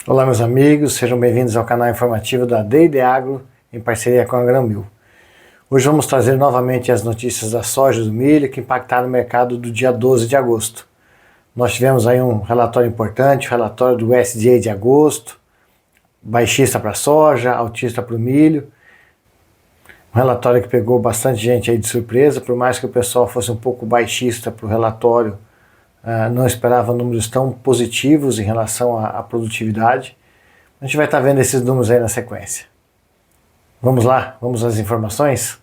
Olá meus amigos, sejam bem-vindos ao canal informativo da Day Agro em parceria com a Grão-Mil. Hoje vamos trazer novamente as notícias da soja e do milho que impactaram o mercado do dia 12 de agosto. Nós tivemos aí um relatório importante, o relatório do USDA de agosto, baixista para a soja, altista para o milho. Um relatório que pegou bastante gente aí de surpresa, por mais que o pessoal fosse um pouco baixista para o relatório, não esperava números tão positivos em relação à produtividade. A gente vai estar vendo esses números aí na sequência. Vamos lá, vamos às informações?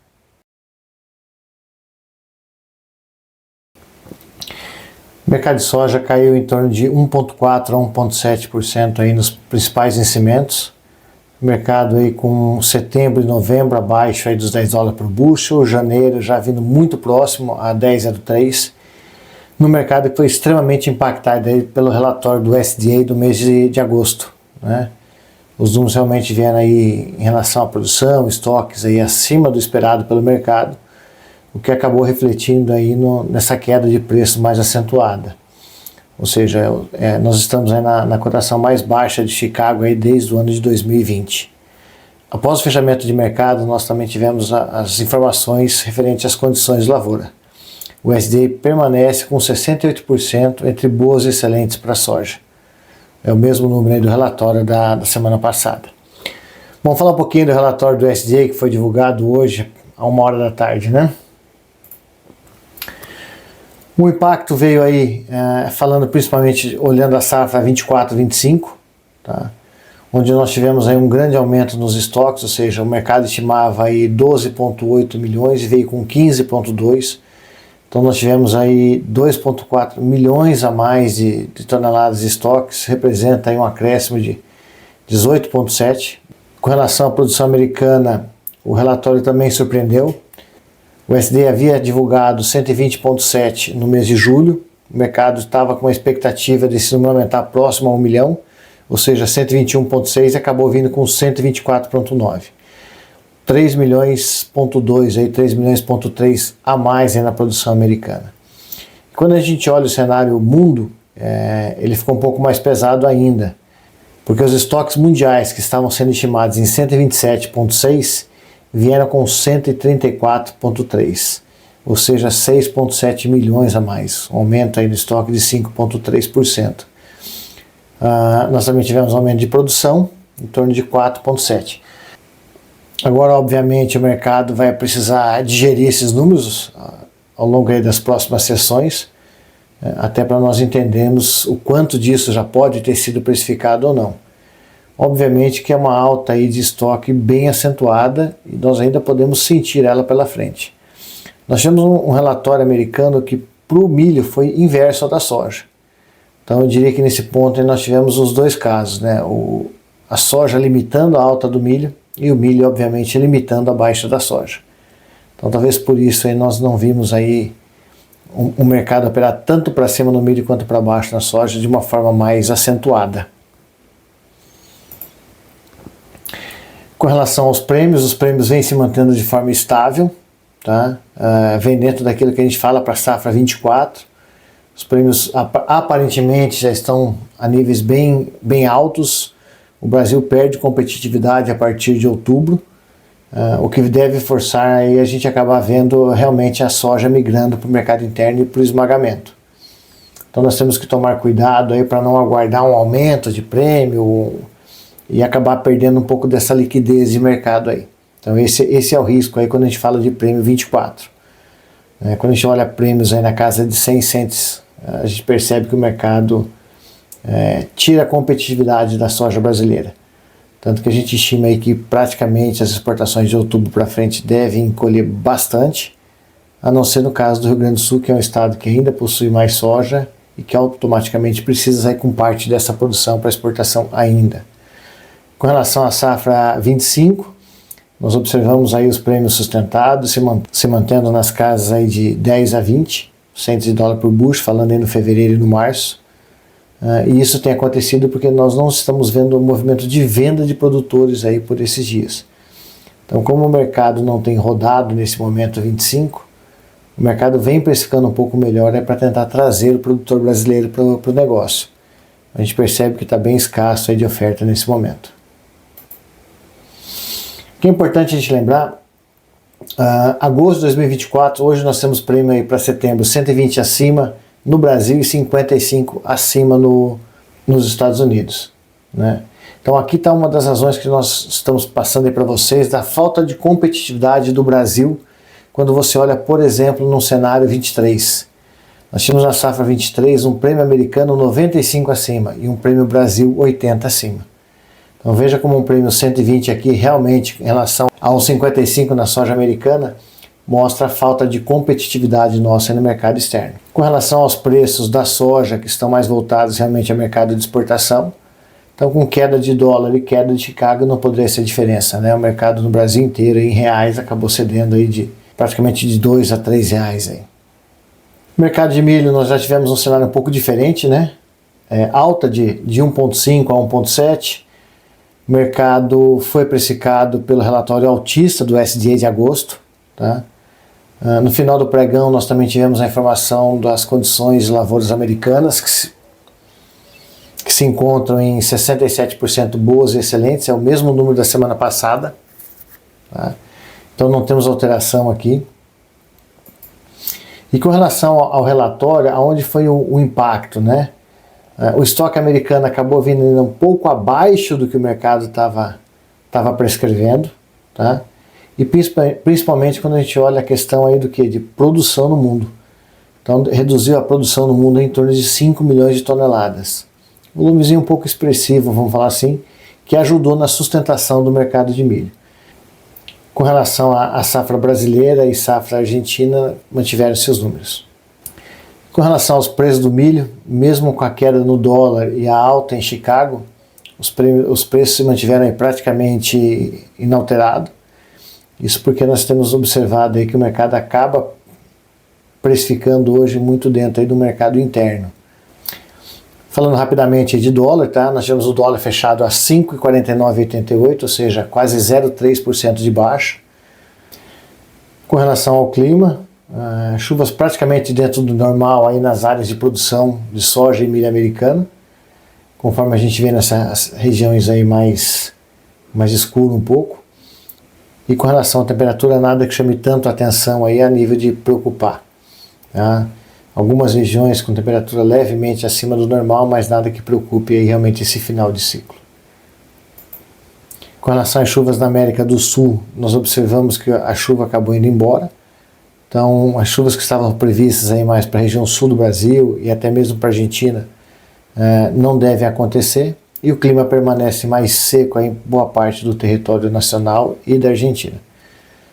O mercado de soja caiu em torno de 1,4% a 1,7% aí nos principais vencimentos. O mercado aí com setembro e novembro abaixo aí dos $10 por bushel, janeiro já vindo muito próximo a 10,03. No mercado que foi extremamente impactado aí pelo relatório do USDA do mês de agosto, né? Os números realmente vieram aí em relação à produção, estoques aí acima do esperado pelo mercado, o que acabou refletindo aí nessa queda de preço mais acentuada. Ou seja, nós estamos aí na cotação mais baixa de Chicago aí desde o ano de 2020. Após o fechamento de mercado, nós também tivemos as informações referentes às condições de lavoura. O USDA permanece com 68% entre boas e excelentes para a soja. É o mesmo número aí do relatório da semana passada. Vamos falar um pouquinho do relatório do USDA que foi divulgado hoje a 1h da tarde, né? O impacto veio aí, falando principalmente, olhando a safra 24-25, tá? Onde nós tivemos aí um grande aumento nos estoques, ou seja, o mercado estimava aí 12,8 milhões e veio com 15,2. Então nós tivemos aí 2,4 milhões a mais de toneladas de estoques, representa aí um acréscimo de 18,7. Com relação à produção americana, o relatório também surpreendeu. O USDA havia divulgado 120,7 no mês de julho, o mercado estava com uma expectativa desse número aumentar próximo a 1 milhão, ou seja, 121,6 e acabou vindo com 124,9. 3 milhões,2 aí 3 milhões,3 a mais aí na produção americana. Quando a gente olha o cenário mundo, ele ficou um pouco mais pesado ainda, porque os estoques mundiais que estavam sendo estimados em 127,6 vieram com 134,3, ou seja, 6,7 milhões a mais, um aumento aí no estoque de 5,3%. Nós também tivemos um aumento de produção em torno de 4,7%. Agora, obviamente, o mercado vai precisar digerir esses números ao longo aí das próximas sessões, até para nós entendermos o quanto disso já pode ter sido precificado ou não. Obviamente que é uma alta aí de estoque bem acentuada e nós ainda podemos sentir ela pela frente. Nós tivemos um relatório americano que para o milho foi inverso ao da soja. Então eu diria que nesse ponto nós tivemos os dois casos, né? A soja limitando a alta do milho e o milho, obviamente, limitando a baixa da soja. Então, talvez por isso aí nós não vimos aí um mercado operar tanto para cima no milho quanto para baixo na soja de uma forma mais acentuada. Com relação aos prêmios, os prêmios vêm se mantendo de forma estável, tá? Vem dentro daquilo que a gente fala para a safra 24. Os prêmios aparentemente já estão a níveis bem altos. O Brasil perde competitividade a partir de outubro, o que deve forçar aí a gente acabar vendo realmente a soja migrando para o mercado interno e para o esmagamento. Então nós temos que tomar cuidado aí para não aguardar um aumento de prêmio e acabar perdendo um pouco dessa liquidez de mercado aí. Então esse é o risco aí quando a gente fala de prêmio 24. Quando a gente olha prêmios aí na casa de 100 cents, a gente percebe que o mercado tira a competitividade da soja brasileira. Tanto que a gente estima aí que praticamente as exportações de outubro para frente devem encolher bastante, a não ser no caso do Rio Grande do Sul, que é um estado que ainda possui mais soja e que automaticamente precisa sair com parte dessa produção para exportação ainda. Com relação à safra 25, nós observamos aí os prêmios sustentados, se mantendo nas casas aí de 10 a 20 centos de dólar por bushel, falando aí no fevereiro e no março. E isso tem acontecido porque nós não estamos vendo um movimento de venda de produtores aí por esses dias. Então, como o mercado não tem rodado nesse momento 25, o mercado vem precificando um pouco melhor para tentar trazer o produtor brasileiro para o negócio. a gente percebe que está bem escasso aí de oferta nesse momento. O que é importante a gente lembrar, agosto de 2024, hoje nós temos prêmio aí para setembro 120 acima no Brasil e 55 acima nos Estados Unidos, né? Então aqui está uma das razões que nós estamos passando aí para vocês da falta de competitividade do Brasil quando você olha, por exemplo, no cenário 23. Nós tínhamos na safra 23 um prêmio americano 95 acima e um prêmio Brasil 80 acima. Então veja como um prêmio 120 aqui realmente em relação ao 55 na soja americana mostra a falta de competitividade nossa no mercado externo. Com relação aos preços da soja, que estão mais voltados realmente ao mercado de exportação, então com queda de dólar e queda de Chicago não poderia ser diferença, né? O mercado no Brasil inteiro em reais acabou cedendo aí praticamente de 2 a 3 reais aí. No mercado de milho nós já tivemos um cenário um pouco diferente, né? Alta de 1,5 a 1,7. O mercado foi precificado pelo relatório altista do SDA de agosto, tá? No final do pregão nós também tivemos a informação das condições de lavouras americanas que se encontram em 67% boas e excelentes, é o mesmo número da semana passada, tá? Então não temos alteração aqui. E com relação ao relatório, aonde foi o impacto, né? O estoque americano acabou vindo um pouco abaixo do que o mercado estava prescrevendo, tá? E principalmente quando a gente olha a questão aí do que? De produção no mundo. Então reduziu a produção no mundo em torno de 5 milhões de toneladas. Volumezinho um pouco expressivo, vamos falar assim, que ajudou na sustentação do mercado de milho. Com relação à safra brasileira e safra argentina, mantiveram seus números. Com relação aos preços do milho, mesmo com a queda no dólar e a alta em Chicago, os preços se mantiveram aí praticamente inalterados. Isso porque nós temos observado aí que o mercado acaba precificando hoje muito dentro aí do mercado interno. Falando rapidamente de dólar, tá? Nós tivemos o dólar fechado a 5,4988, ou seja, quase 0,3% de baixa. Com relação ao clima, chuvas praticamente dentro do normal aí nas áreas de produção de soja e milho americana, conforme a gente vê nessas regiões aí mais escuro um pouco. E com relação à temperatura, nada que chame tanto a atenção aí a nível de preocupar, tá? Algumas regiões com temperatura levemente acima do normal, mas nada que preocupe aí realmente esse final de ciclo. Com relação às chuvas na América do Sul, nós observamos que a chuva acabou indo embora. Então, as chuvas que estavam previstas aí mais para a região sul do Brasil e até mesmo para a Argentina não devem acontecer. E o clima permanece mais seco em boa parte do território nacional e da Argentina.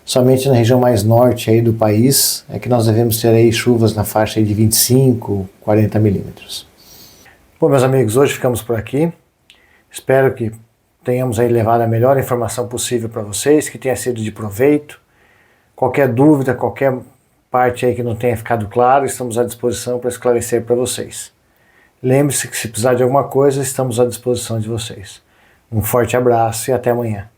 Somente na região mais norte aí do país é que nós devemos ter aí chuvas na faixa aí de 25, 40 milímetros. Bom, meus amigos, hoje ficamos por aqui. Espero que tenhamos aí levado a melhor informação possível para vocês, que tenha sido de proveito. Qualquer dúvida, qualquer parte aí que não tenha ficado claro, estamos à disposição para esclarecer para vocês. Lembre-se que se precisar de alguma coisa, estamos à disposição de vocês. Um forte abraço e até amanhã.